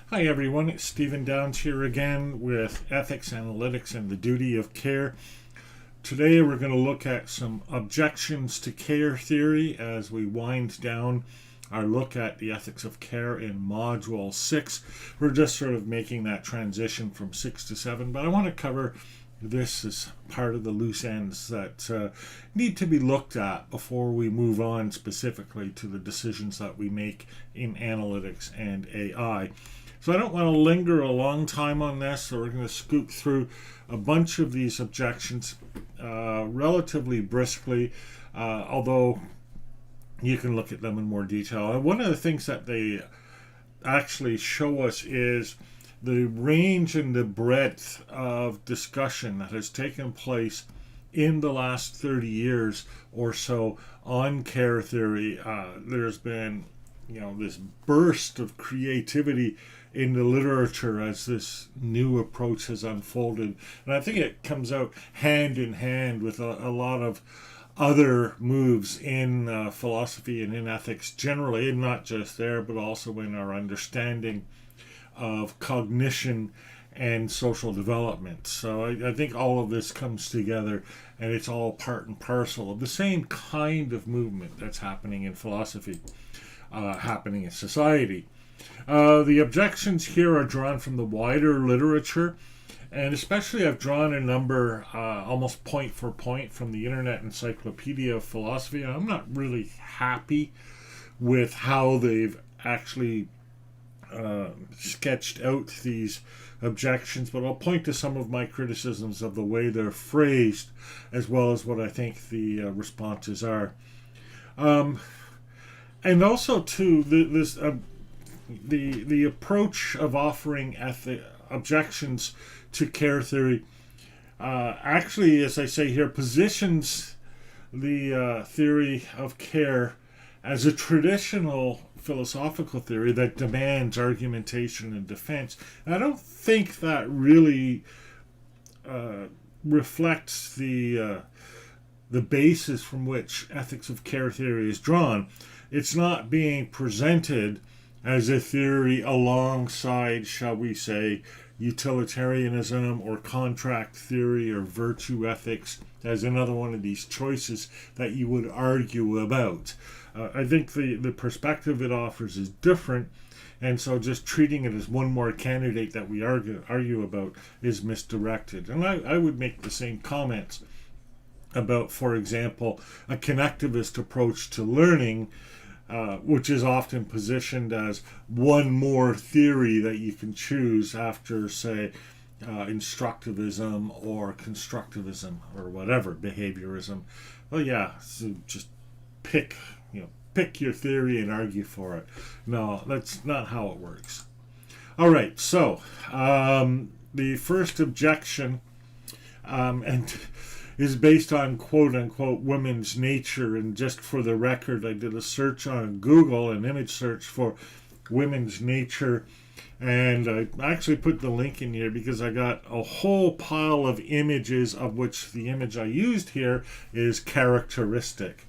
Hi everyone, it's Stephen Downs here again with Ethics, Analytics, and the Duty of Care. Today we're going to look at some objections to care theory as we wind down our look at the ethics of care in Module 6. We're just sort of making that transition from 6 to 7, but I want to cover this as part of the loose ends that need to be looked at before we move on specifically to the decisions that we make in analytics and AI. So I don't want to linger a long time on this, so we're going to scoop through a bunch of these objections relatively briskly, although you can look at them in more detail. And one of the things that they actually show us is the range and the breadth of discussion that has taken place in the last 30 years or so on care theory. There's been, this burst of creativity in the literature as this new approach has unfolded. And I think it comes out hand in hand with a lot of other moves in philosophy and in ethics generally, and not just there, but also in our understanding of cognition and social development. So I think all of this comes together, and it's all part and parcel of the same kind of movement that's happening in philosophy, happening in society. The objections here are drawn from the wider literature, and especially I've drawn a number almost point for point from the Internet Encyclopedia of Philosophy. And I'm not really happy with how they've actually sketched out these objections, but I'll point to some of my criticisms of the way they're phrased, as well as what I think the responses are. And also, too, the approach of offering objections to care theory actually, as I say here, positions the theory of care as a traditional philosophical theory that demands argumentation and defense. And I don't think that really reflects the basis from which ethics of care theory is drawn. It's not being presented as a theory alongside, shall we say, utilitarianism or contract theory or virtue ethics as another one of these choices that you would argue about. I think the perspective it offers is different, and so just treating it as one more candidate that we argue about is misdirected. And I would make the same comments about, for example, a connectivist approach to learning, which is often positioned as one more theory that you can choose after, say, instructivism or constructivism or whatever, behaviorism. Well, yeah, so just pick your theory and argue for it. No, that's not how it works. All right, so the first objection and is based on quote-unquote women's nature. And just for the record, I did a search on Google, an image search for women's nature, and I actually put the link in here because I got a whole pile of images, of which the image I used here is characteristic.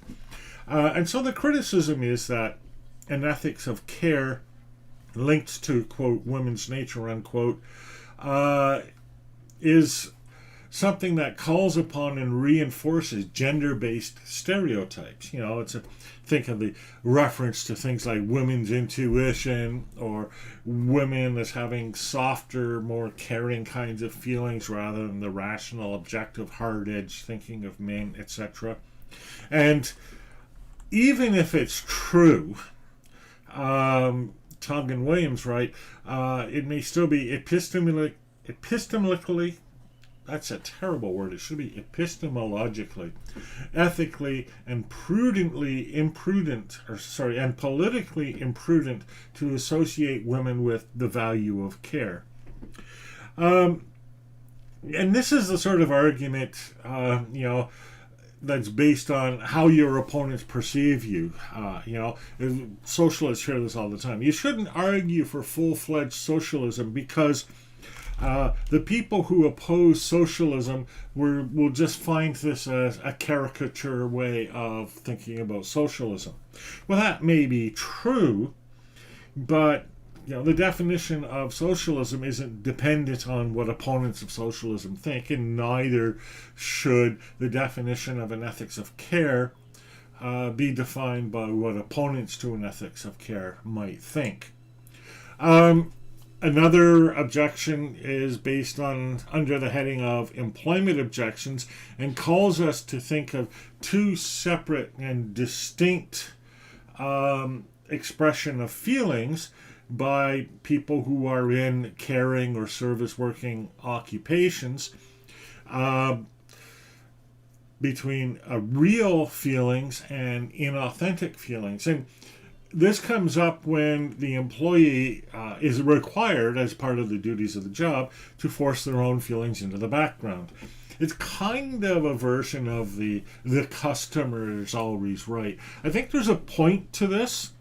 And so the criticism is that an ethics of care linked to, quote, women's nature, unquote, is something that calls upon and reinforces gender-based stereotypes. Think of the reference to things like women's intuition, or women as having softer, more caring kinds of feelings rather than the rational, objective, hard-edged thinking of men, etc. And even if it's true, Tong and Williams write, it may still be epistemologically, that's a terrible word, it should be epistemologically, ethically, and politically imprudent to associate women with the value of care. And this is the sort of argument, that's based on how your opponents perceive you. Socialists hear this all the time. You shouldn't argue for full-fledged socialism because the people who oppose socialism will just find this as a caricature way of thinking about socialism. Well, that may be true, but the definition of socialism isn't dependent on what opponents of socialism think, and neither should the definition of an ethics of care be defined by what opponents to an ethics of care might think. Another objection is based on under the heading of employment objections and calls us to think of two separate and distinct expression of feelings by people who are in caring or service working occupations, between real feelings and inauthentic feelings. And this comes up when the employee is required, as part of the duties of the job, to force their own feelings into the background. It's kind of a version of the customer is always right. I think there's a point to this,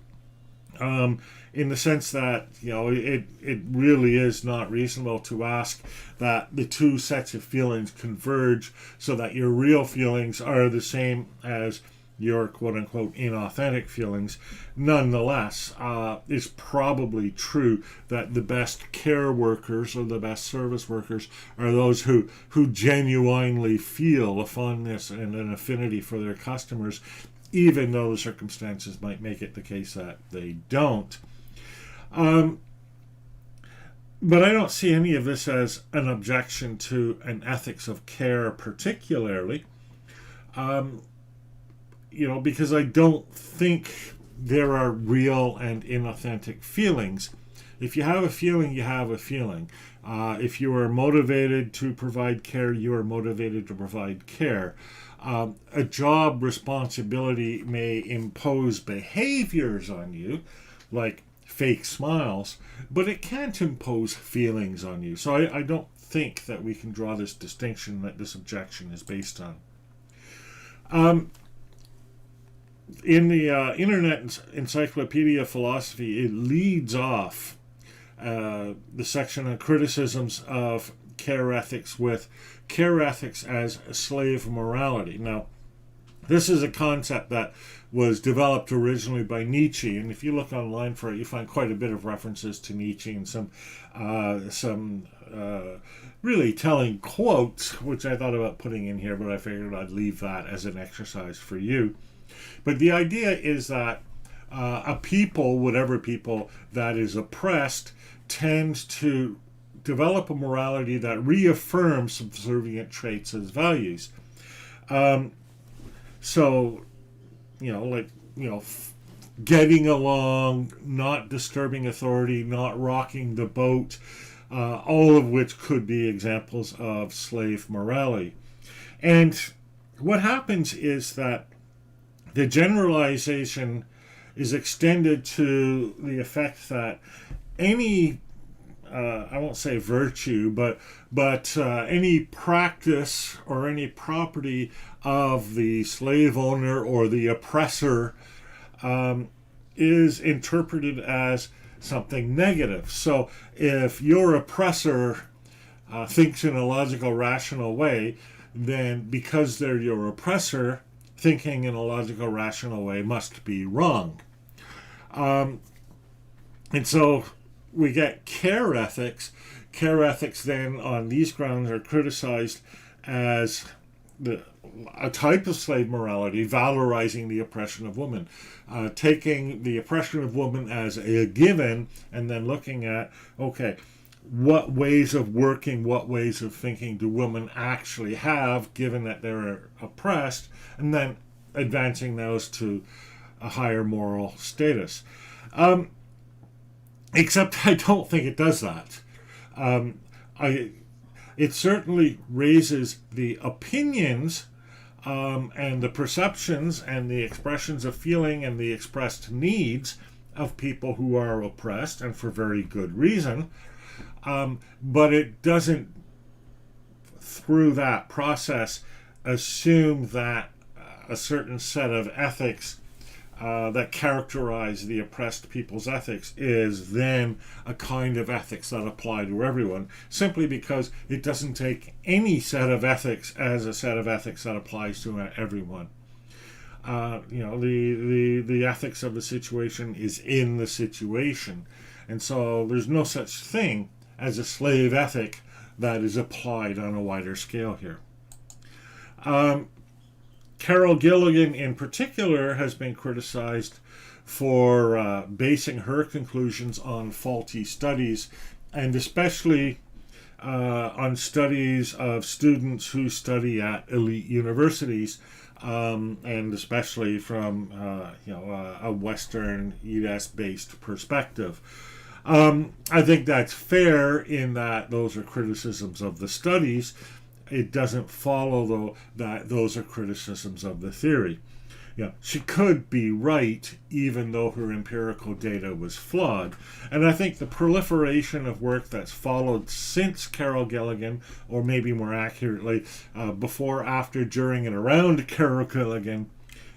in the sense that it really is not reasonable to ask that the two sets of feelings converge so that your real feelings are the same as your quote-unquote inauthentic feelings. Nonetheless, it's probably true that the best care workers or the best service workers are those who genuinely feel a fondness and an affinity for their customers, even though the circumstances might make it the case that they don't. But I don't see any of this as an objection to an ethics of care particularly, because I don't think there are real and inauthentic feelings. If you have a feeling, you have a feeling. If you are motivated to provide care, you are motivated to provide care. A job responsibility may impose behaviors on you, like fake smiles, but it can't impose feelings on you. So I don't think that we can draw this distinction that this objection is based on. In the Internet Encyclopedia of Philosophy, it leads off the section on criticisms of care ethics with care ethics as slave morality. Now, this is a concept that was developed originally by Nietzsche, and if you look online for it, you find quite a bit of references to Nietzsche and some really telling quotes, which I thought about putting in here, but I figured I'd leave that as an exercise for you. But the idea is that a people, whatever people that is oppressed, tends to develop a morality that reaffirms subservient traits as values. Getting along, not disturbing authority, not rocking the boat, all of which could be examples of slave morality. And what happens is that the generalization is extended to the effect that any, I won't say virtue, but any practice or any property of the slave owner or the oppressor is interpreted as something negative. So if your oppressor thinks in a logical, rational way, then because they're your oppressor, thinking in a logical, rational way must be wrong. And so we get care ethics. Care ethics then on these grounds are criticized as a type of slave morality, valorizing the oppression of women, taking the oppression of women as a given and then looking at, okay, what ways of working, what ways of thinking do women actually have given that they're oppressed, and then advancing those to a higher moral status. Except I don't think it does that. It certainly raises the opinions and the perceptions and the expressions of feeling and the expressed needs of people who are oppressed, and for very good reason. But it doesn't, through that process, assume that a certain set of ethics that characterize the oppressed people's ethics is then a kind of ethics that apply to everyone, simply because it doesn't take any set of ethics as a set of ethics that applies to everyone. The ethics of the situation is in the situation, And so there's no such thing as a slave ethic that is applied on a wider scale here. Carol Gilligan in particular has been criticized for basing her conclusions on faulty studies, and especially on studies of students who study at elite universities, and especially from a Western US-based perspective. I think that's fair in that those are criticisms of the studies. It doesn't follow, though, that those are criticisms of the theory. She could be right even though her empirical data was flawed. And I think the proliferation of work that's followed since Carol Gilligan, or maybe more accurately, before, after, during, and around Carol Gilligan,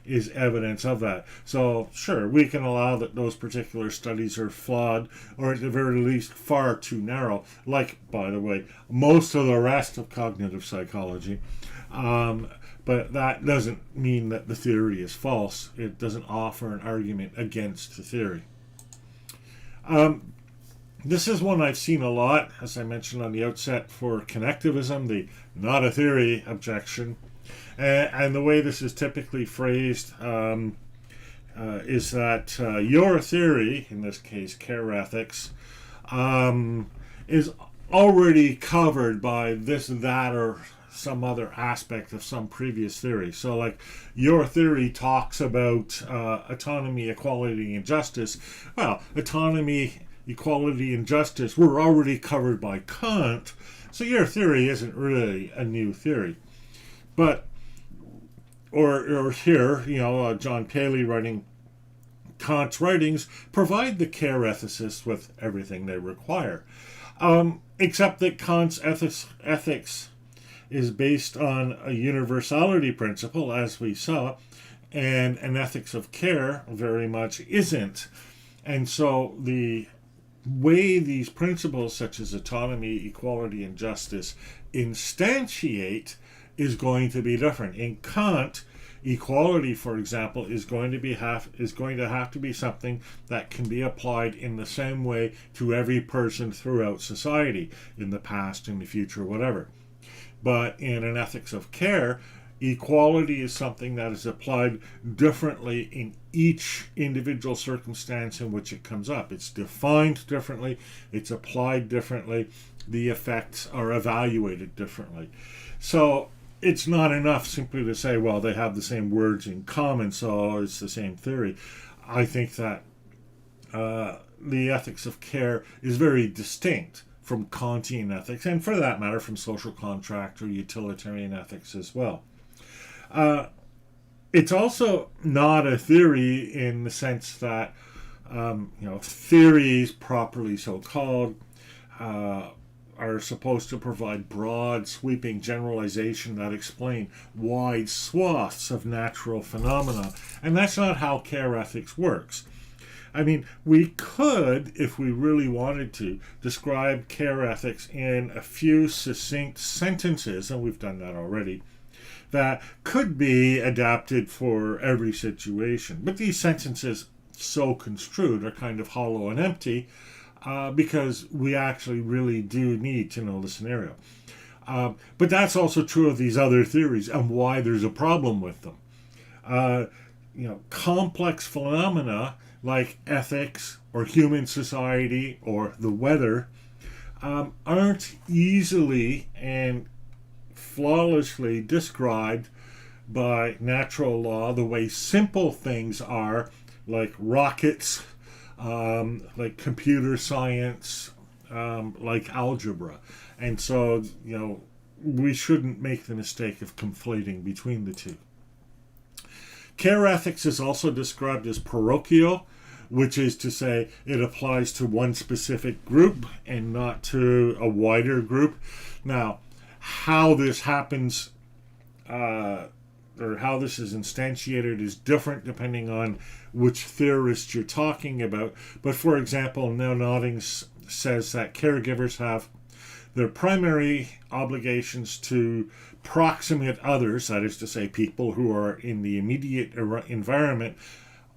is evidence of that. So, sure, we can allow that those particular studies are flawed, or at the very least far too narrow, like, by the way, most of the rest of cognitive psychology. But that doesn't mean that the theory is false. It doesn't offer an argument against the theory. This is one I've seen a lot, as I mentioned on the outset, for connectivism, the not a theory objection. And the way this is typically phrased is that your theory, in this case care ethics, is already covered by this, that, or some other aspect of some previous theory. So, like, your theory talks about autonomy, equality, and justice. Well, autonomy, equality, and justice were already covered by Kant, so your theory isn't really a new theory. But or here, John Paley writing Kant's writings provide the care ethicists with everything they require. Except that Kant's ethics is based on a universality principle, as we saw, and an ethics of care very much isn't. And so the way these principles, such as autonomy, equality, and justice, instantiate is going to be different. In Kant, equality, for example, is going to have to be something that can be applied in the same way to every person throughout society, in the past, in the future, whatever. But in an ethics of care, equality is something that is applied differently in each individual circumstance in which it comes up. It's defined differently, it's applied differently, the effects are evaluated differently. So it's not enough simply to say, well, they have the same words in common, so it's the same theory. I think that the ethics of care is very distinct from Kantian ethics, and for that matter, from social contract or utilitarian ethics as well. It's also not a theory in the sense that theories, properly so called, are supposed to provide broad, sweeping generalization that explain wide swaths of natural phenomena. And that's not how care ethics works. I mean, we could, if we really wanted to, describe care ethics in a few succinct sentences, and we've done that already, that could be adapted for every situation. But these sentences, so construed, are kind of hollow and empty, because we actually really do need to know the scenario. But that's also true of these other theories and why there's a problem with them. Complex phenomena like ethics or human society or the weather aren't easily and flawlessly described by natural law the way simple things are, like rockets, like computer science, like algebra. And so, we shouldn't make the mistake of conflating between the two. Care ethics is also described as parochial, which is to say it applies to one specific group and not to a wider group. Now, how this happens, or how this is instantiated, is different depending on which theorist you're talking about. But for example, Neil Nodding says that caregivers have their primary obligations to proximate others, that is to say people who are in the immediate environment,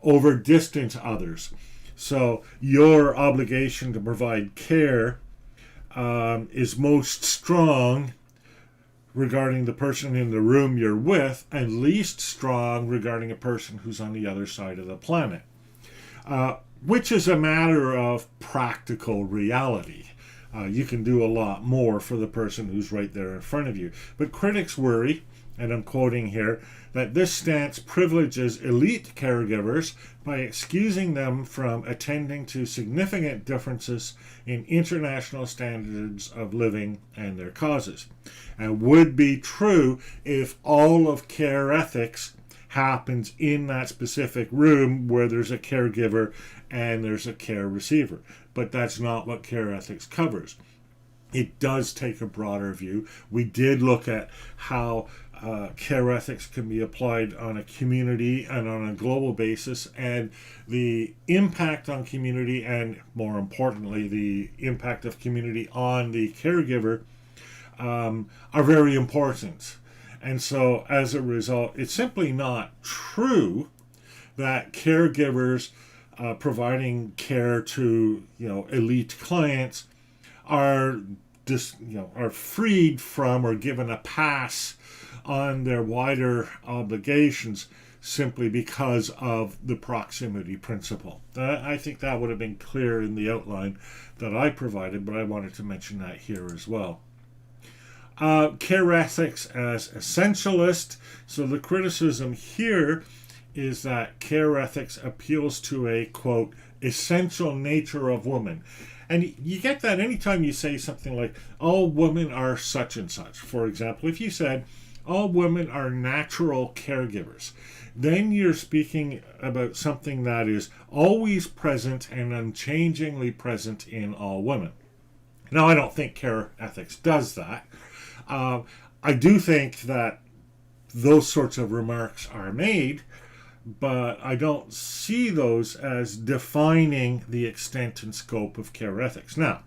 over distant others. So your obligation to provide care is most strong regarding the person in the room you're with, and least strong regarding a person who's on the other side of the planet, which is a matter of practical reality. You can do a lot more for the person who's right there in front of you. But critics worry, and I'm quoting here, that this stance privileges elite caregivers by excusing them from attending to significant differences in international standards of living and their causes. And would be true if all of care ethics happens in that specific room where there's a caregiver and there's a care receiver. But that's not what care ethics covers. It does take a broader view. We did look at how care ethics can be applied on a community and on a global basis, and the impact on community, and more importantly, the impact of community on the caregiver are very important. And so as a result, it's simply not true that caregivers providing care to elite clients are are freed from or given a pass on their wider obligations simply because of the proximity principle. I think that would have been clear in the outline that I provided, but I wanted to mention that here as well. Care ethics as essentialist. So the criticism here is that care ethics appeals to a, quote, essential nature of woman. And you get that anytime you say something like, all women are such and such. For example, if you said, all women are natural caregivers, then you're speaking about something that is always present and unchangingly present in all women. Now, I don't think care ethics does that. I do think that those sorts of remarks are made, but I don't see those as defining the extent and scope of care ethics. Now,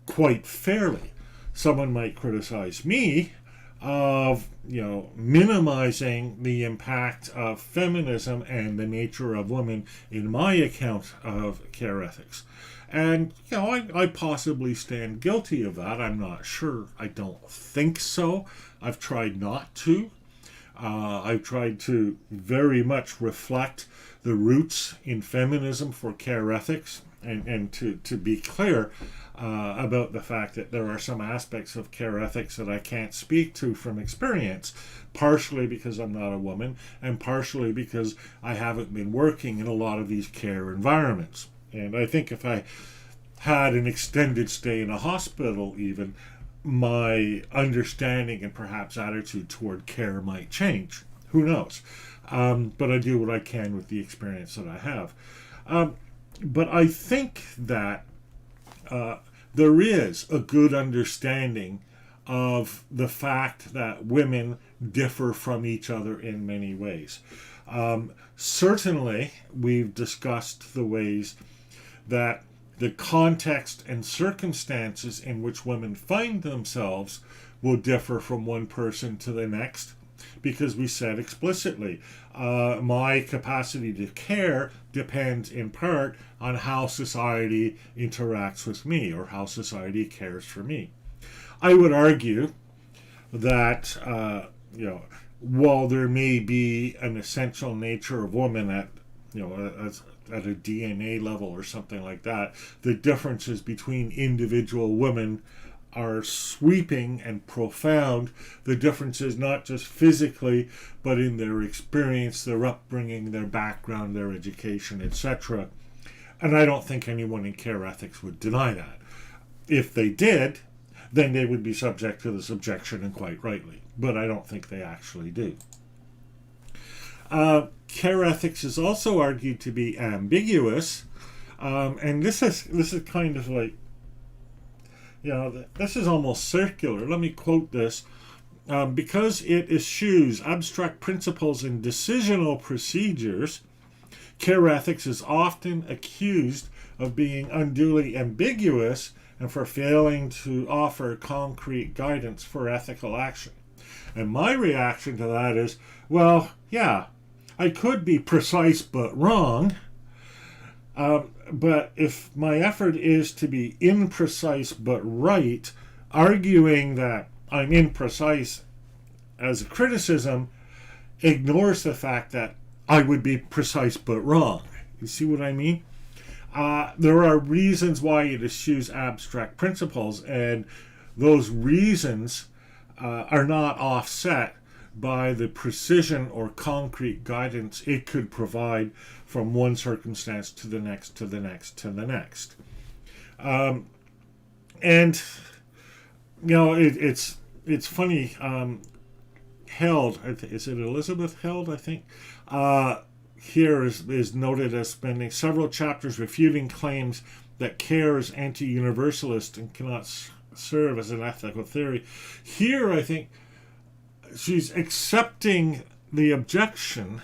quite fairly, someone might criticize me of minimizing the impact of feminism and the nature of women in my account of care ethics. And I possibly stand guilty of that. I'm not sure. I don't think so. I've tried not to. I've tried to very much reflect the roots in feminism for care ethics, and to be clear about the fact that there are some aspects of care ethics that I can't speak to from experience, partially because I'm not a woman, and partially because I haven't been working in a lot of these care environments. And I think if I had an extended stay in a hospital even, my understanding and perhaps attitude toward care might change. Who knows? But I do what I can with the experience that I have. But I think that there is a good understanding of the fact that women differ from each other in many ways. Certainly, we've discussed the ways that the context and circumstances in which women find themselves will differ from one person to the next, because we said explicitly, my capacity to care depends in part on how society interacts with me or how society cares for me. I would argue that while there may be an essential nature of woman at at a DNA level or something like that, the differences between individual women are sweeping and profound. The differences not just physically, but in their experience, their upbringing, their background, their education, etc. And I don't think anyone in care ethics would deny that. If they did, then they would be subject to this objection, and quite rightly. But I don't think they actually do. Care ethics is also argued to be ambiguous, and this is kind of like, this is almost circular. Let me quote this. Because it eschews abstract principles and decisional procedures, care ethics is often accused of being unduly ambiguous and for failing to offer concrete guidance for ethical action. And my reaction to that is, well, yeah, I could be precise but wrong. But if my effort is to be imprecise but right, arguing that I'm imprecise as a criticism ignores the fact that I would be precise but wrong. You see what I mean? There are reasons why it eschews abstract principles, and those reasons are not offset by the precision or concrete guidance it could provide from one circumstance to the next, to the next, to the next. And, you know, it's funny. Held, is it Elizabeth Held, I think? Here is noted as spending several chapters refuting claims that care is anti-universalist and cannot serve as an ethical theory. Here, I think she's accepting the objection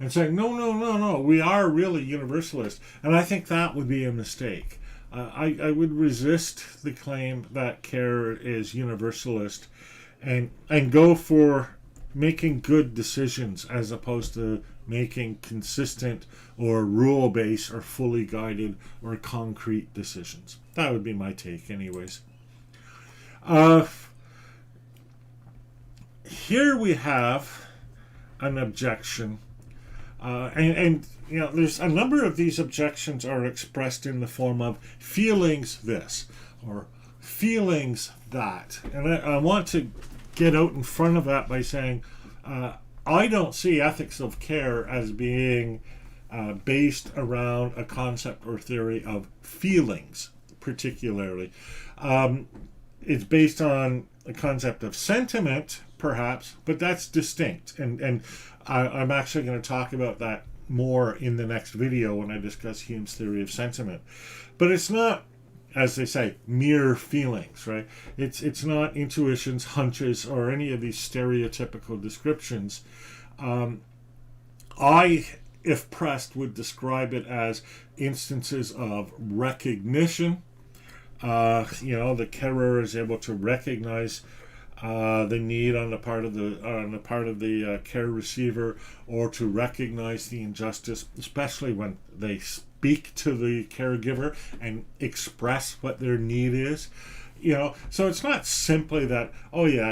and saying, no, we are really universalist. And I think that would be a mistake. I would resist the claim that care is universalist and go for making good decisions as opposed to making consistent or rule-based or fully guided or concrete decisions. That would be my take anyways. Here we have an objection, and you know, there's a number of these objections are expressed in the form of feelings this or feelings that, and I want to get out in front of that by saying I don't see ethics of care as being based around a concept or theory of feelings particularly. It's based on a concept of sentiment perhaps, but that's distinct, and I'm actually going to talk about that more in the next video when I discuss Hume's theory of sentiment. But it's not, as they say, mere feelings, right? It's not intuitions, hunches, or any of these stereotypical descriptions. I, if pressed, would describe it as instances of recognition. The carer is able to recognize the need on the part of the care receiver, or to recognize the injustice, especially when they speak to the caregiver and express what their need is. So it's not simply that,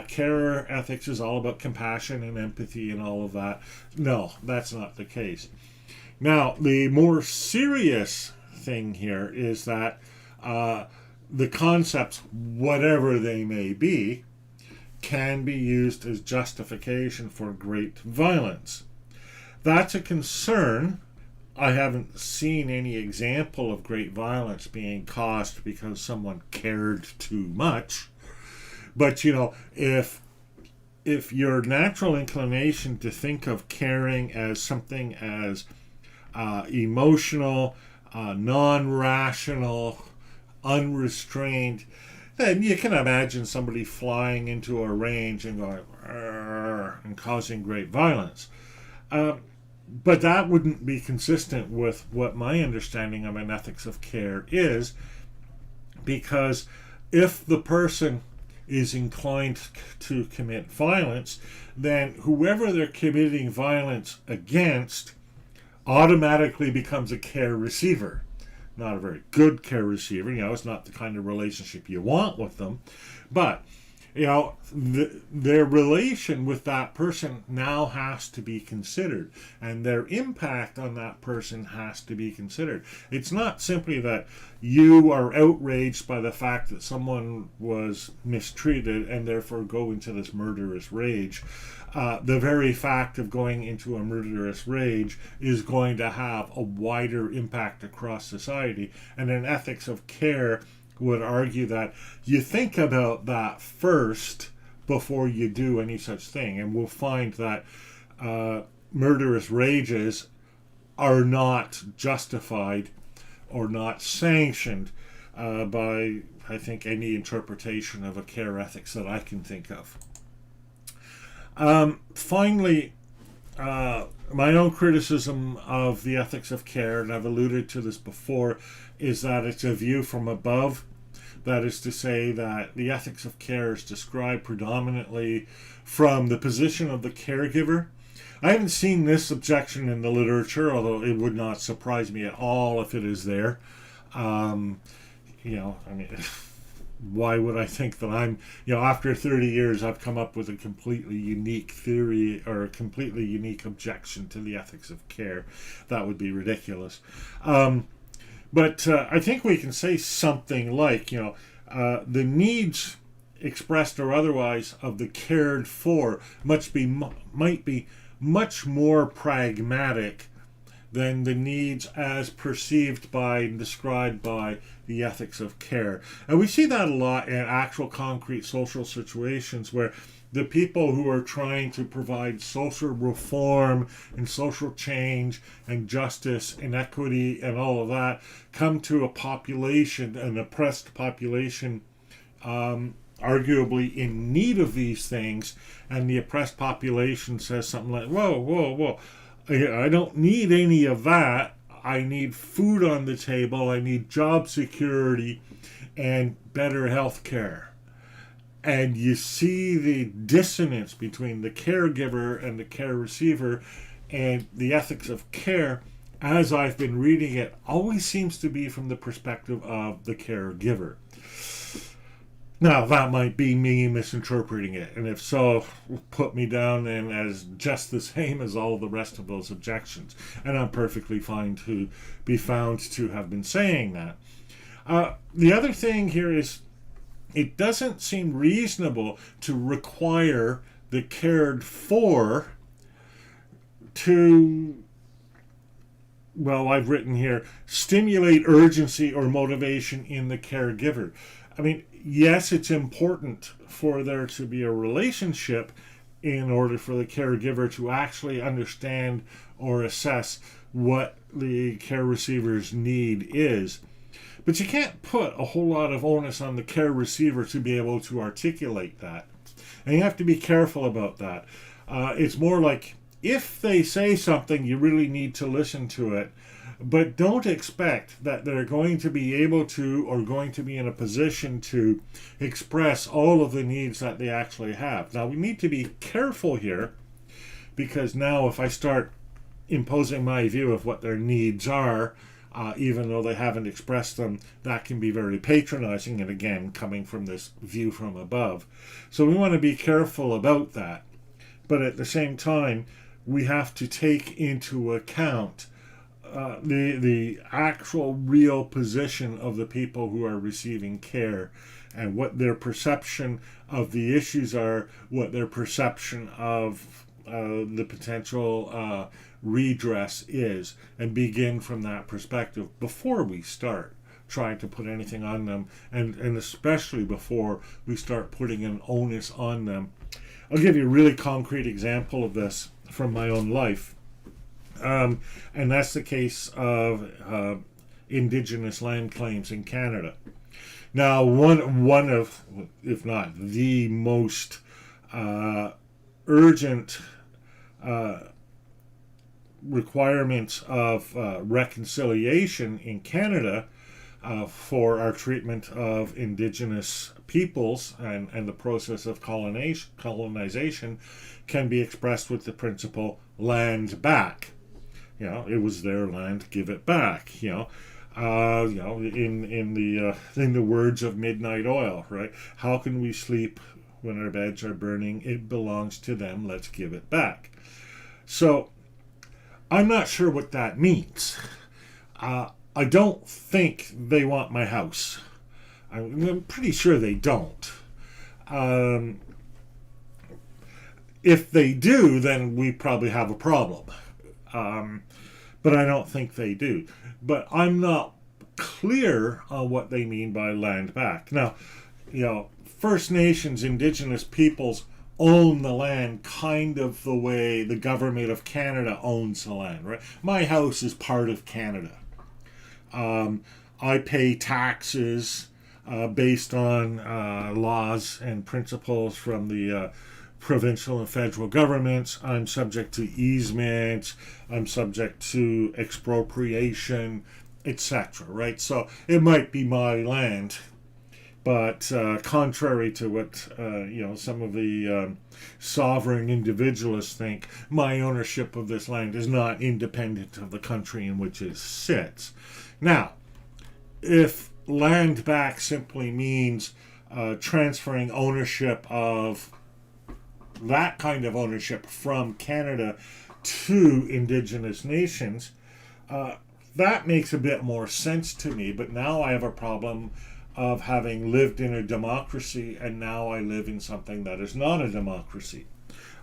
carer ethics is all about compassion and empathy and all of that. No, that's not the case. Now, the more serious thing here is that the concepts, whatever they may be, can be used as justification for great violence. That's a concern. I haven't seen any example of great violence being caused because someone cared too much. But, if your natural inclination to think of caring as something as emotional, non-rational, unrestrained, then you can imagine somebody flying into a range and going and causing great violence. But that wouldn't be consistent with what my understanding of an ethics of care is, because if the person is inclined to commit violence, then whoever they're committing violence against automatically becomes a care receiver. Not a very good care receiver. It's not the kind of relationship you want with them. But, their relation with that person now has to be considered. And their impact on that person has to be considered. It's not simply that you are outraged by the fact that someone was mistreated and therefore go into this murderous rage. The very fact of going into a murderous rage is going to have a wider impact across society. And an ethics of care would argue that you think about that first before you do any such thing. And we'll find that murderous rages are not justified or not sanctioned by, I think, any interpretation of a care ethics that I can think of. Finally, my own criticism of the ethics of care, and I've alluded to this before, is that it's a view from above. That is to say that the ethics of care is described predominantly from the position of the caregiver. I haven't seen this objection in the literature, although it would not surprise me at all if it is there. Um, I mean, why would I think that after 30 years, I've come up with a completely unique theory or a completely unique objection to the ethics of care? That would be ridiculous. But I think we can say something like, the needs expressed or otherwise of the cared for might be much more pragmatic than the needs as perceived by and described by the ethics of care. And we see that a lot in actual concrete social situations where the people who are trying to provide social reform and social change and justice and equity and all of that come to a population, an oppressed population, arguably in need of these things, and the oppressed population says something like, whoa, I don't need any of that. I need food on the table. I need job security and better health care. And you see the dissonance between the caregiver and the care receiver, and the ethics of care, as I've been reading it, always seems to be from the perspective of the caregiver. Now, that might be me misinterpreting it, and if so, put me down then as just the same as all the rest of those objections, and I'm perfectly fine to be found to have been saying that. The other thing here is, it doesn't seem reasonable to require the cared for to, well, I've written here, stimulate urgency or motivation in the caregiver. I mean, yes, it's important for there to be a relationship in order for the caregiver to actually understand or assess what the care receiver's need is. But you can't put a whole lot of onus on the care receiver to be able to articulate that. And you have to be careful about that. It's more like, if they say something, you really need to listen to it. But don't expect that they're going to be able to or going to be in a position to express all of the needs that they actually have. Now, we need to be careful here, because now if I start imposing my view of what their needs are, even though they haven't expressed them, that can be very patronizing, and again, coming from this view from above. So we want to be careful about that. But at the same time, we have to take into account the actual real position of the people who are receiving care, and what their perception of the issues are, what their perception of the potential redress is, and begin from that perspective before we start trying to put anything on them, and especially before we start putting an onus on them. I'll give you a really concrete example of this from my own life. And that's the case of Indigenous land claims in Canada. Now, one of, if not the most urgent requirements of reconciliation in Canada for our treatment of Indigenous peoples and the process of colonization can be expressed with the principle land back. It was their land, give it back. In the words of Midnight Oil, right? How can we sleep when our beds are burning? It belongs to them. Let's give it back. So I'm not sure what that means. I don't think they want my house. I'm pretty sure they don't. If they do, then we probably have a problem. But I don't think they do. But I'm not clear on what they mean by land back. Now, First Nations, Indigenous peoples own the land kind of the way the government of Canada owns the land, right? My house is part of Canada. I pay taxes based on laws and principles from the provincial and federal governments. I'm subject to easements. I'm subject to expropriation, etc. Right? So it might be my land, But contrary to what some of the sovereign individualists think, my ownership of this land is not independent of the country in which it sits. Now, if land back simply means transferring ownership of that kind of ownership from Canada to Indigenous nations, that makes a bit more sense to me. But now I have a problem of having lived in a democracy, and now I live in something that is not a democracy.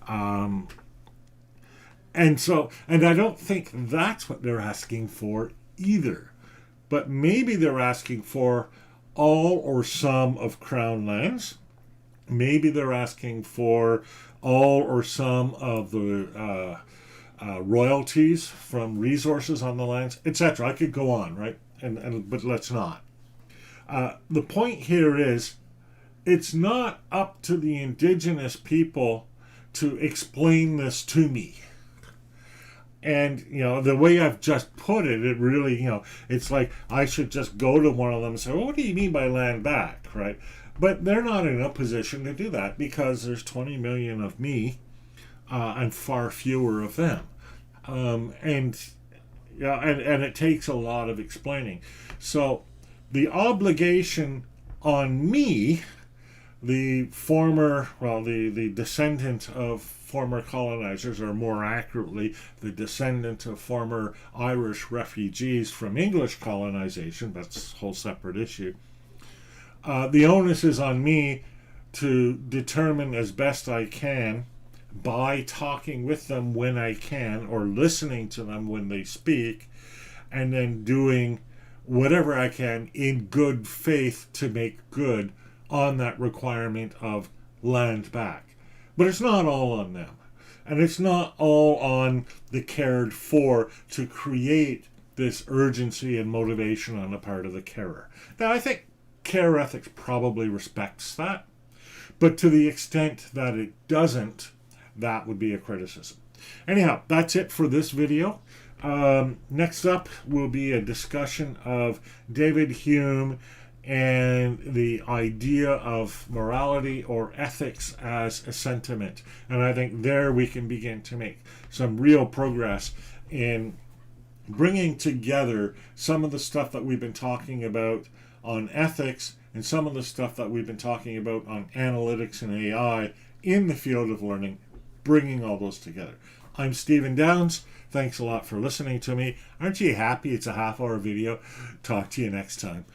And I don't think that's what they're asking for either. But maybe they're asking for all or some of Crown lands. Maybe they're asking for all or some of the royalties from resources on the lands, etc. I could go on, right? But let's not. The point here is, it's not up to the Indigenous people to explain this to me. And, the way I've just put it, it really, it's like I should just go to one of them and say, well, what do you mean by land back, right? But they're not in a position to do that because there's 20 million of me and far fewer of them. And it takes a lot of explaining. So the obligation on me, the descendant of former colonizers, or more accurately, the descendant of former Irish refugees from English colonization, that's a whole separate issue. The onus is on me to determine as best I can, by talking with them when I can, or listening to them when they speak, and then doing whatever I can in good faith to make good on that requirement of land back. But it's not all on them. And it's not all on the cared for to create this urgency and motivation on the part of the carer. Now, I think care ethics probably respects that. But to the extent that it doesn't, that would be a criticism. Anyhow, that's it for this video. Next up will be a discussion of David Hume and the idea of morality or ethics as a sentiment. And I think there we can begin to make some real progress in bringing together some of the stuff that we've been talking about on ethics and some of the stuff that we've been talking about on analytics and AI in the field of learning, bringing all those together. I'm Stephen Downs. Thanks a lot for listening to me. Aren't you happy it's a half-hour video? Talk to you next time.